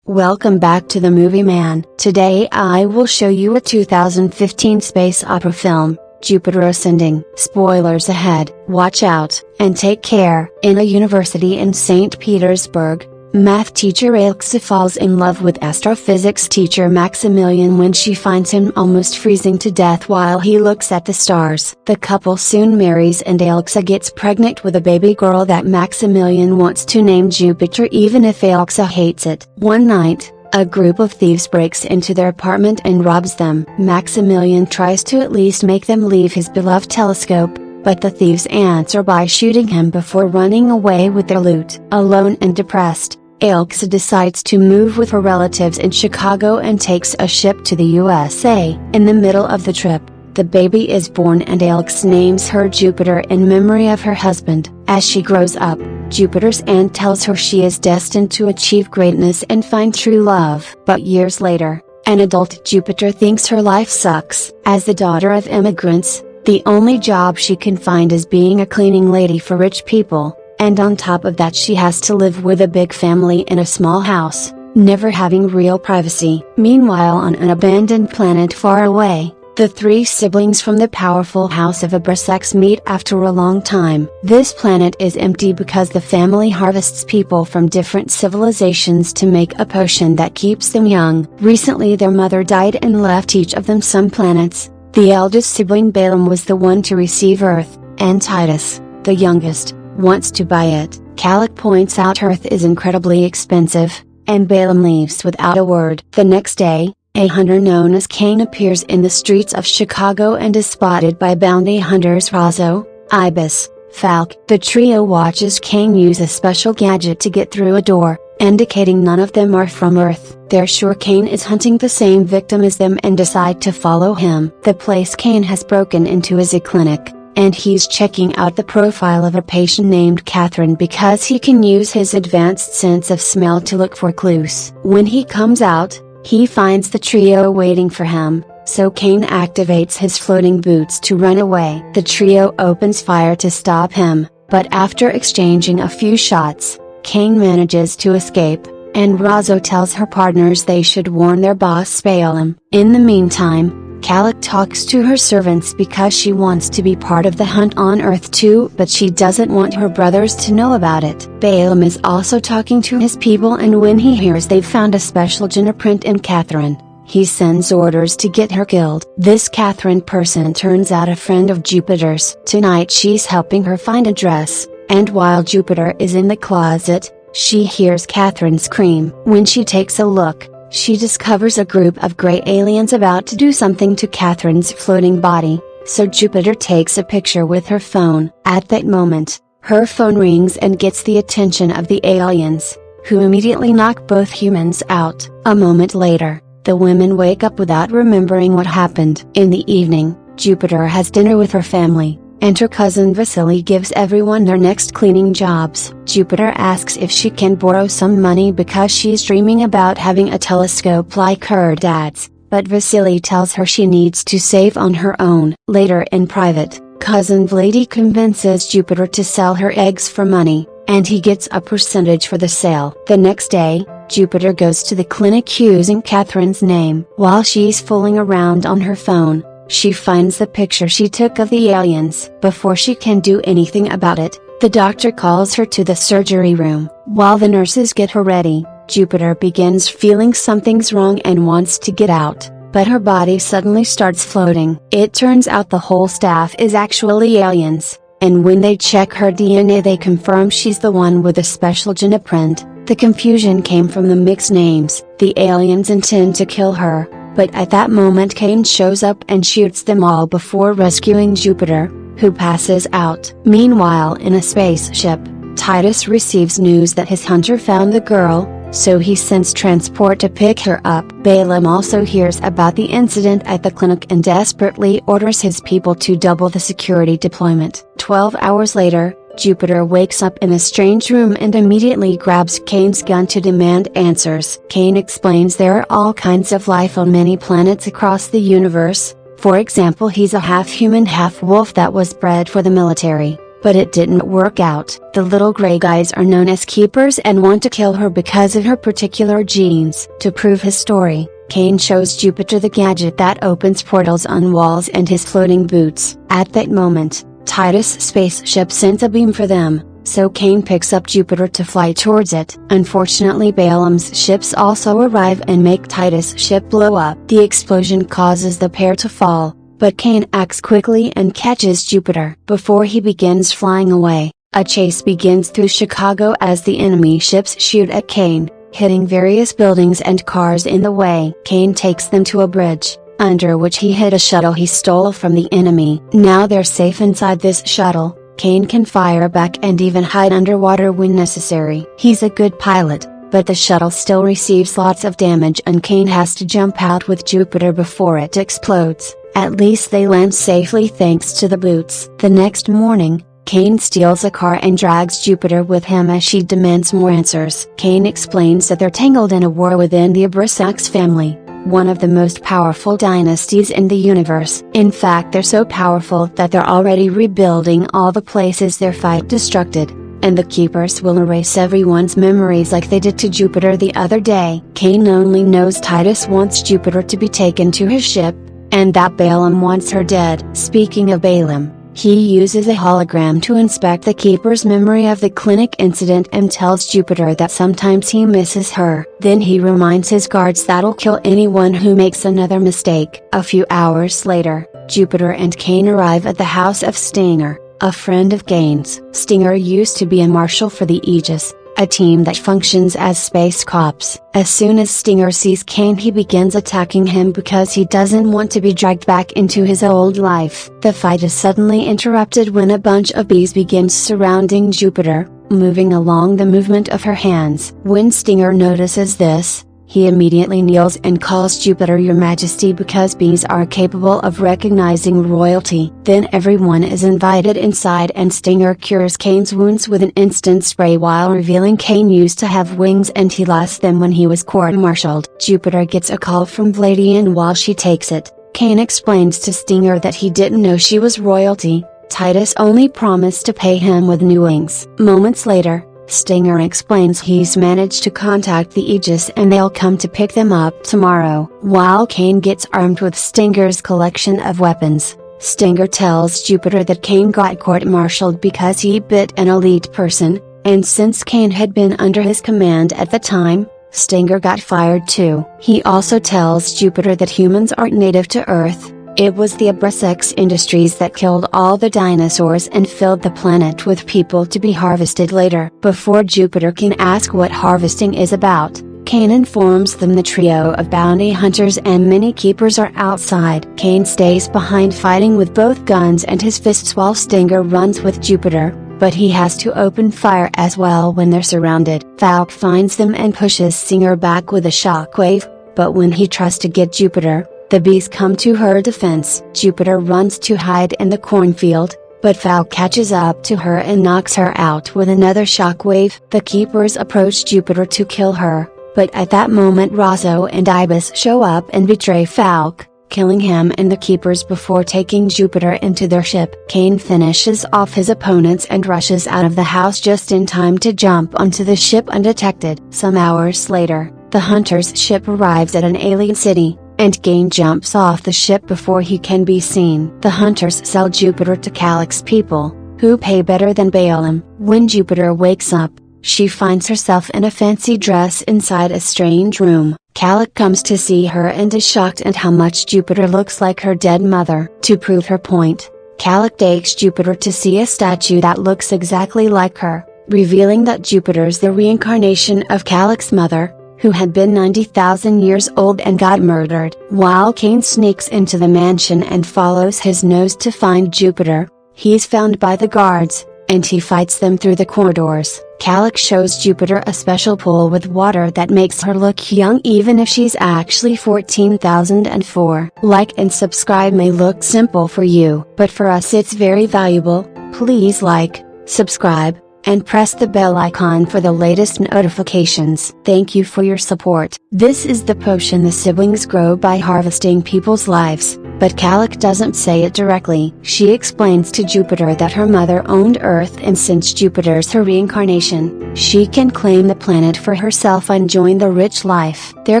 Welcome back to the Movie Man. Today I will show you a 2015 space opera film, Jupiter Ascending. Spoilers ahead, watch out, and take care. In a university in St. Petersburg, math teacher Elsa falls in love with astrophysics teacher Maximilian when she finds him almost freezing to death while he looks at the stars. The couple soon marries and Elsa gets pregnant with a baby girl that Maximilian wants to name Jupiter even if Elsa hates it. One night, a group of thieves breaks into their apartment and robs them. Maximilian tries to at least make them leave his beloved telescope, but the thieves answer by shooting him before running away with their loot. Alone and depressed, Elsa decides to move with her relatives in Chicago and takes a ship to the USA. In the middle of the trip, the baby is born and Elsa names her Jupiter in memory of her husband. As she grows up, Jupiter's aunt tells her she is destined to achieve greatness and find true love. But years later, an adult Jupiter thinks her life sucks. As the daughter of immigrants, the only job she can find is being a cleaning lady for rich people. And on top of that she has to live with a big family in a small house, never having real privacy. Meanwhile on an abandoned planet far away, the three siblings from the powerful house of Abrasax meet after a long time. This planet is empty because the family harvests people from different civilizations to make a potion that keeps them young. Recently their mother died and left each of them some planets. The eldest sibling Balaam was the one to receive Earth, and Titus, the youngest, wants to buy it. Calic points out Earth is incredibly expensive, and Balaam leaves without a word. The next day, a hunter known as Cain appears in the streets of Chicago and is spotted by bounty hunters Razzo, Ibis, Falk. The trio watches Cain use a special gadget to get through a door, indicating none of them are from Earth. They're sure Cain is hunting the same victim as them and decide to follow him. The place Cain has broken into is a clinic, and he's checking out the profile of a patient named Catherine because he can use his advanced sense of smell to look for clues. When he comes out, he finds the trio waiting for him, so Cain activates his floating boots to run away. The trio opens fire to stop him, but after exchanging a few shots, Cain manages to escape, and Razzo tells her partners they should warn their boss Balaam. In the meantime, Calic talks to her servants because she wants to be part of the hunt on Earth too, but she doesn't want her brothers to know about it. Balaam is also talking to his people, and when he hears they've found a special geneprint in Catherine, he sends orders to get her killed. This Catherine person turns out a friend of Jupiter's. Tonight she's helping her find a dress, and while Jupiter is in the closet, she hears Catherine scream. When she takes a look, she discovers a group of gray aliens about to do something to Catherine's floating body, so Jupiter takes a picture with her phone. At that moment, her phone rings and gets the attention of the aliens, who immediately knock both humans out. A moment later, the women wake up without remembering what happened. In the evening, Jupiter has dinner with her family, and her cousin Vasily gives everyone their next cleaning jobs. Jupiter asks if she can borrow some money because she's dreaming about having a telescope like her dad's, but Vasily tells her she needs to save on her own. Later in private, cousin Vlady convinces Jupiter to sell her eggs for money, and he gets a percentage for the sale. The next day, Jupiter goes to the clinic using Catherine's name. While she's fooling around on her phone, she finds the picture she took of the aliens. Before she can do anything about it, the doctor calls her to the surgery room. While the nurses get her ready, Jupiter begins feeling something's wrong and wants to get out, but her body suddenly starts floating. It turns out the whole staff is actually aliens, and when they check her DNA they confirm she's the one with a special geneprint. The confusion came from the mixed names. The aliens intend to kill her, but at that moment Cain shows up and shoots them all before rescuing Jupiter, who passes out. Meanwhile in a spaceship, Titus receives news that his hunter found the girl, so he sends transport to pick her up. Balaam also hears about the incident at the clinic and desperately orders his people to double the security deployment. 12 hours later, Jupiter wakes up in a strange room and immediately grabs Cain's gun to demand answers. Cain explains there are all kinds of life on many planets across the universe. For example, he's a half-human half-wolf that was bred for the military, but it didn't work out. The little gray guys are known as keepers and want to kill her because of her particular genes. To prove his story, Kane shows Jupiter the gadget that opens portals on walls and his floating boots. At that moment, Titus' spaceship sends a beam for them, so Kane picks up Jupiter to fly towards it. Unfortunately, Balaam's ships also arrive and make Titus' ship blow up. The explosion causes the pair to fall, but Kane acts quickly and catches Jupiter. Before he begins flying away, a chase begins through Chicago as the enemy ships shoot at Kane, hitting various buildings and cars in the way. Kane takes them to a bridge, under which he hid a shuttle he stole from the enemy. Now they're safe inside this shuttle. Kane can fire back and even hide underwater when necessary. He's a good pilot, but the shuttle still receives lots of damage and Kane has to jump out with Jupiter before it explodes. At least they land safely thanks to the boots. The next morning, Kane steals a car and drags Jupiter with him as she demands more answers. Kane explains that they're tangled in a war within the Abrasax family, one of the most powerful dynasties in the universe. In fact, they're so powerful that they're already rebuilding all the places their fight destructed, and the keepers will erase everyone's memories like they did to Jupiter the other day. Kane only knows Titus wants Jupiter to be taken to his ship, and that Balaam wants her dead. Speaking of Balaam, he uses a hologram to inspect the keeper's memory of the clinic incident and tells Jupiter that sometimes he misses her. Then he reminds his guards that'll kill anyone who makes another mistake. A few hours later, Jupiter and Kane arrive at the house of Stinger, a friend of Kane's. Stinger used to be a marshal for the Aegis, a team that functions as space cops. As soon as Stinger sees Kane, he begins attacking him because he doesn't want to be dragged back into his old life. The fight is suddenly interrupted when a bunch of bees begins surrounding Jupiter, moving along the movement of her hands. When Stinger notices this, he immediately kneels and calls Jupiter Your Majesty because bees are capable of recognizing royalty. Then everyone is invited inside and Stinger cures Kane's wounds with an instant spray while revealing Kane used to have wings and he lost them when he was court-martialed. Jupiter gets a call from Blady and while she takes it, Kane explains to Stinger that he didn't know she was royalty. Titus only promised to pay him with new wings. Moments later, Stinger explains he's managed to contact the Aegis and they'll come to pick them up tomorrow. While Kane gets armed with Stinger's collection of weapons, Stinger tells Jupiter that Kane got court-martialed because he bit an elite person, and since Kane had been under his command at the time, Stinger got fired too. He also tells Jupiter that humans aren't native to Earth. It was the Abrasax industries that killed all the dinosaurs and filled the planet with people to be harvested later. Before Jupiter can ask what harvesting is about, Kane informs them the trio of bounty hunters and many keepers are outside. Kane stays behind fighting with both guns and his fists while Stinger runs with Jupiter, but he has to open fire as well when they're surrounded. Falk finds them and pushes Stinger back with a shockwave, but when he tries to get Jupiter, the bees come to her defense. Jupiter runs to hide in the cornfield, but Falk catches up to her and knocks her out with another shockwave. The keepers approach Jupiter to kill her, but at that moment Rosso and Ibis show up and betray Falk, killing him and the keepers before taking Jupiter into their ship. Kane finishes off his opponents and rushes out of the house just in time to jump onto the ship undetected. Some hours later, the hunter's ship arrives at an alien city, and Kane jumps off the ship before he can be seen. The hunters sell Jupiter to Calix's people, who pay better than Balaam. When Jupiter wakes up, she finds herself in a fancy dress inside a strange room. Calix comes to see her and is shocked at how much Jupiter looks like her dead mother. To prove her point, Calix takes Jupiter to see a statue that looks exactly like her, revealing that Jupiter's the reincarnation of Calix's mother, who had been 90,000 years old and got murdered. While Kane sneaks into the mansion and follows his nose to find Jupiter, he's found by the guards, and he fights them through the corridors. Calix shows Jupiter a special pool with water that makes her look young even if she's actually 14,004. Like and subscribe may look simple for you, but for us it's very valuable. Please like, subscribe, and press the bell icon for the latest notifications. Thank you for your support. This is the potion the siblings grow by harvesting people's lives. but Calic doesn't say it directly. She explains to Jupiter that her mother owned Earth, and since Jupiter's her reincarnation, she can claim the planet for herself and join the rich life. Their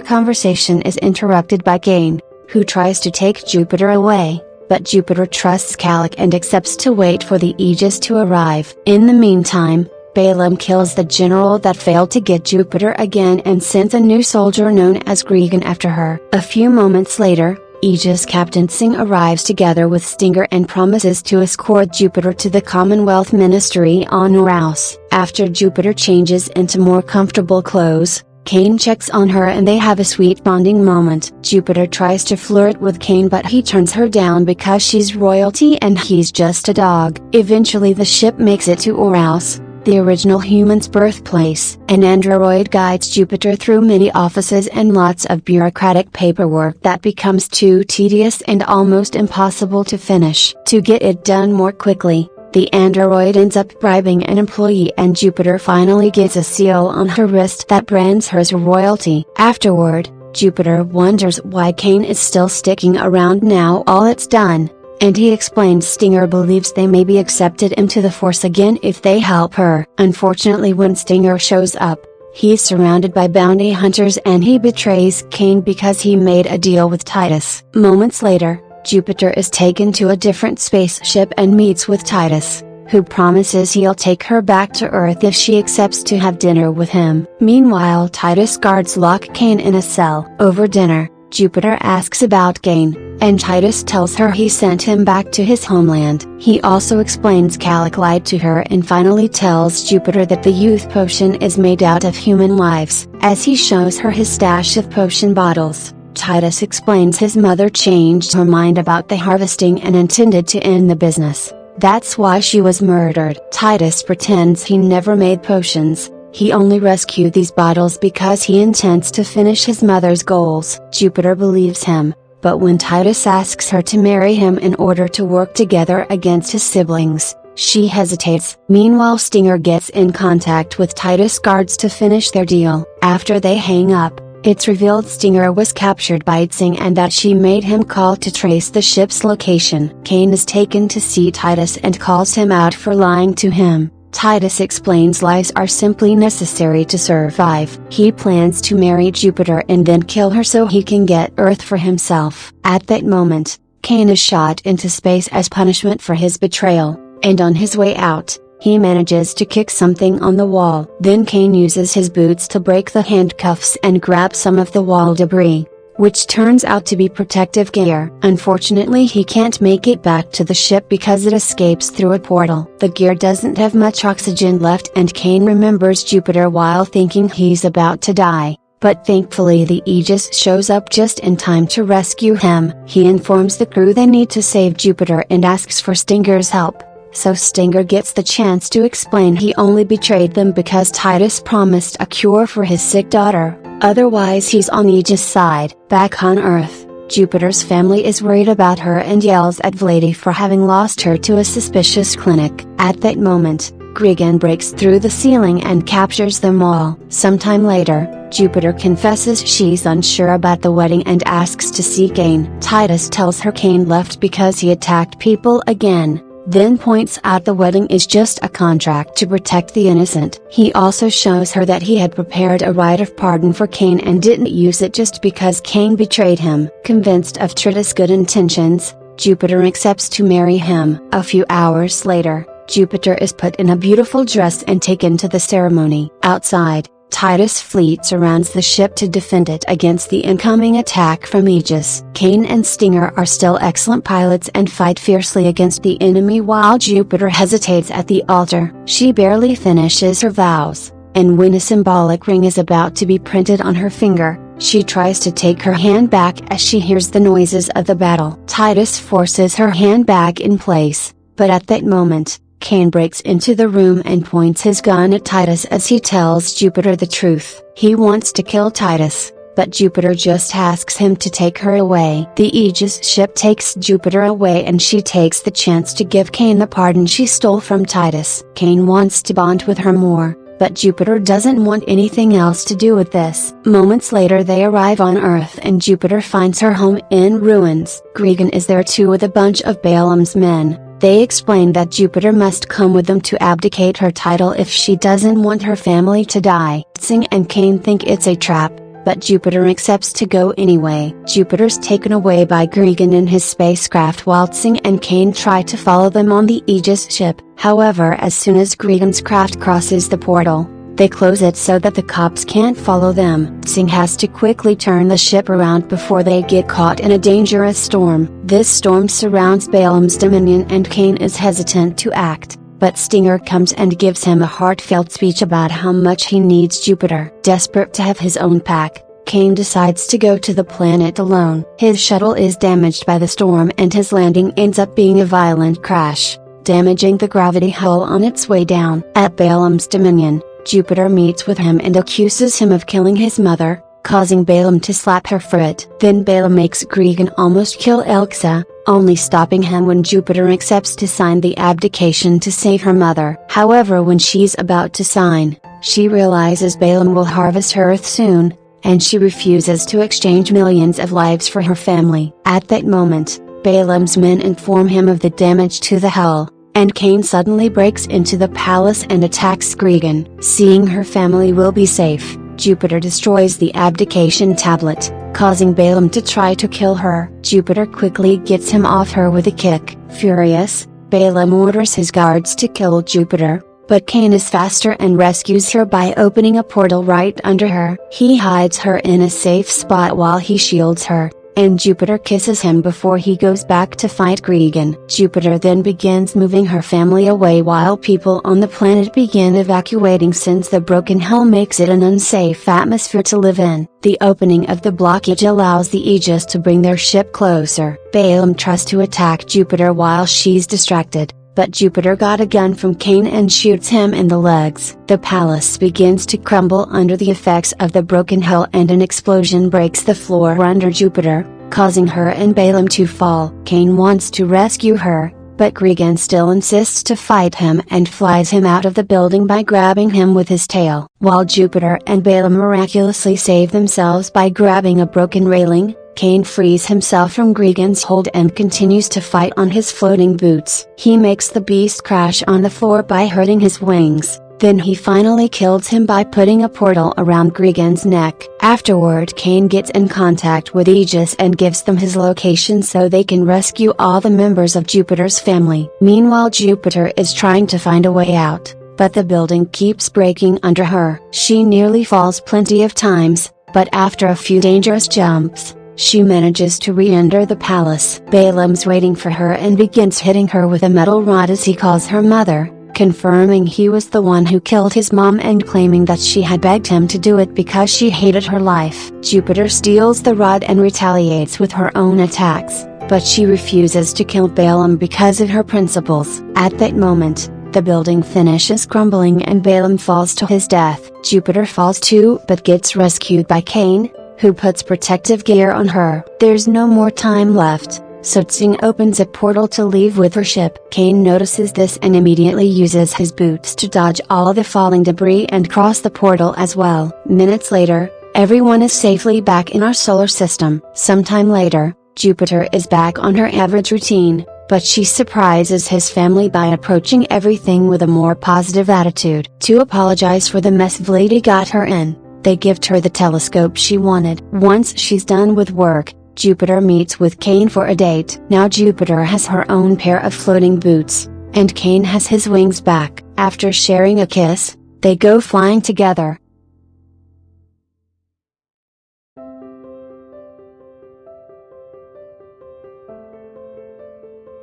conversation is interrupted by Cain, who tries to take Jupiter away, but Jupiter trusts Calic and accepts to wait for the Aegis to arrive. In the meantime, Balaam kills the general that failed to get Jupiter again and sends a new soldier known as Gregan after her. A few moments later, Aegis Captain Singh arrives together with Stinger and promises to escort Jupiter to the Commonwealth Ministry on Uranus. After Jupiter changes into more comfortable clothes, Cain checks on her and they have a sweet bonding moment. Jupiter tries to flirt with Cain, but he turns her down because she's royalty and he's just a dog. Eventually the ship makes it to Uranus, the original human's birthplace. An android guides Jupiter through many offices and lots of bureaucratic paperwork that becomes too tedious and almost impossible to finish. To get it done more quickly, the android ends up bribing an employee and Jupiter finally gets a seal on her wrist that brands her as royalty. Afterward, Jupiter wonders why Cain is still sticking around now all it's done, and he explains Stinger believes they may be accepted into the Force again if they help her. Unfortunately, when Stinger shows up, he's surrounded by bounty hunters and he betrays Cain because he made a deal with Titus. Moments later, Jupiter is taken to a different spaceship and meets with Titus, who promises he'll take her back to Earth if she accepts to have dinner with him. Meanwhile, Titus guards lock Cain in a cell. Over dinner, Jupiter asks about Cain, and Titus tells her he sent him back to his homeland. He also explains Calic lied to her and finally tells Jupiter that the youth potion is made out of human lives. As he shows her his stash of potion bottles, Titus explains his mother changed her mind about the harvesting and intended to end the business. That's why she was murdered. Titus pretends he never made potions. He only rescued these bottles because he intends to finish his mother's goals. Jupiter believes him, but when Titus asks her to marry him in order to work together against his siblings, she hesitates. Meanwhile, Stinger gets in contact with Titus guards to finish their deal. After they hang up, it's revealed Stinger was captured by Tsing and that she made him call to trace the ship's location. Cain is taken to see Titus and calls him out for lying to him. Titus explains lies are simply necessary to survive. He plans to marry Jupiter and then kill her so he can get Earth for himself. At that moment, Cain is shot into space as punishment for his betrayal, and on his way out, he manages to kick something on the wall. Then Cain uses his boots to break the handcuffs and grab some of the wall debris, which turns out to be protective gear. Unfortunately, he can't make it back to the ship because it escapes through a portal. The gear doesn't have much oxygen left and Cain remembers Jupiter while thinking he's about to die, but thankfully the Aegis shows up just in time to rescue him. He informs the crew they need to save Jupiter and asks for Stinger's help. So Stinger gets the chance to explain he only betrayed them because Titus promised a cure for his sick daughter, otherwise he's on Aegis' side. Back on Earth, Jupiter's family is worried about her and yells at Vladi for having lost her to a suspicious clinic. At that moment, Gregan breaks through the ceiling and captures them all. Sometime later, Jupiter confesses she's unsure about the wedding and asks to see Cain. Titus tells her Cain left because he attacked people again, then points out the wedding is just a contract to protect the innocent. He also shows her that he had prepared a rite of pardon for Cain and didn't use it just because Cain betrayed him. Convinced of Tritus' good intentions, Jupiter accepts to marry him. A few hours later, Jupiter is put in a beautiful dress and taken to the ceremony. Outside, Titus' fleet surrounds the ship to defend it against the incoming attack from Aegis. Cain and Stinger are still excellent pilots and fight fiercely against the enemy while Jupiter hesitates at the altar. She barely finishes her vows, and when a symbolic ring is about to be printed on her finger, she tries to take her hand back as she hears the noises of the battle. Titus forces her hand back in place, but at that moment, Cain breaks into the room and points his gun at Titus as he tells Jupiter the truth. He wants to kill Titus, but Jupiter just asks him to take her away. The Aegis ship takes Jupiter away and she takes the chance to give Cain the pardon she stole from Titus. Cain wants to bond with her more, but Jupiter doesn't want anything else to do with this. Moments later they arrive on Earth and Jupiter finds her home in ruins. Gregan is there too with a bunch of Balaam's men. They explain that Jupiter must come with them to abdicate her title if she doesn't want her family to die. Singh and Cain think it's a trap, but Jupiter accepts to go anyway. Jupiter's taken away by Gregan in his spacecraft while Singh and Cain try to follow them on the Aegis ship. However, as soon as Gregan's craft crosses the portal, they close it so that the cops can't follow them. Singh has to quickly turn the ship around before they get caught in a dangerous storm. This storm surrounds Balaam's dominion and Cain is hesitant to act, but Stinger comes and gives him a heartfelt speech about how much he needs Jupiter. Desperate to have his own pack, Cain decides to go to the planet alone. His shuttle is damaged by the storm and his landing ends up being a violent crash, damaging the gravity hull on its way down. At Balaam's dominion, Jupiter meets with him and accuses him of killing his mother, causing Balaam to slap her for it. Then Balaam makes Gregan almost kill Elxa, only stopping him when Jupiter accepts to sign the abdication to save her mother. However, when she's about to sign, she realizes Balaam will harvest her Earth soon, and she refuses to exchange millions of lives for her family. At that moment, Balaam's men inform him of the damage to the hull, and Cain suddenly breaks into the palace and attacks Gregan. Seeing her family will be safe, Jupiter destroys the abdication tablet, causing Balaam to try to kill her. Jupiter quickly gets him off her with a kick. Furious, Balaam orders his guards to kill Jupiter, but Cain is faster and rescues her by opening a portal right under her. He hides her in a safe spot while he shields her, and Jupiter kisses him before he goes back to fight Gregan. Jupiter then begins moving her family away while people on the planet begin evacuating since the broken hull makes it an unsafe atmosphere to live in. The opening of the blockage allows the Aegis to bring their ship closer. Balaam tries to attack Jupiter while she's distracted, but Jupiter got a gun from Cain and shoots him in the legs. The palace begins to crumble under the effects of the broken hull and an explosion breaks the floor under Jupiter, causing her and Balaam to fall. Cain wants to rescue her, but Gregan still insists to fight him and flies him out of the building by grabbing him with his tail. While Jupiter and Balaam miraculously save themselves by grabbing a broken railing, Cain frees himself from Gregan's hold and continues to fight on his floating boots. He makes the beast crash on the floor by hurting his wings, then he finally kills him by putting a portal around Gregan's neck. Afterward, Cain gets in contact with Aegis and gives them his location so they can rescue all the members of Jupiter's family. Meanwhile, Jupiter is trying to find a way out, but the building keeps breaking under her. She nearly falls plenty of times, but after a few dangerous jumps, she manages to re-enter the palace. Balaam's waiting for her and begins hitting her with a metal rod as he calls her mother, confirming he was the one who killed his mom and claiming that she had begged him to do it because she hated her life. Jupiter steals the rod and retaliates with her own attacks, but she refuses to kill Balaam because of her principles. At that moment, the building finishes crumbling and Balaam falls to his death. Jupiter falls too but gets rescued by Cain, who puts protective gear on her. There's no more time left, so Tsing opens a portal to leave with her ship. Cain notices this and immediately uses his boots to dodge all the falling debris and cross the portal as well. Minutes later, everyone is safely back in our solar system. Sometime later, Jupiter is back on her average routine, but she surprises his family by approaching everything with a more positive attitude. To apologize for the mess Vladi got her in, they gift her the telescope she wanted. Once she's done with work, Jupiter meets with Cain for a date. Now Jupiter has her own pair of floating boots, and Cain has his wings back. After sharing a kiss, they go flying together.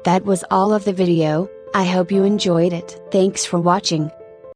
That was all of the video. I hope you enjoyed it. Thanks for watching.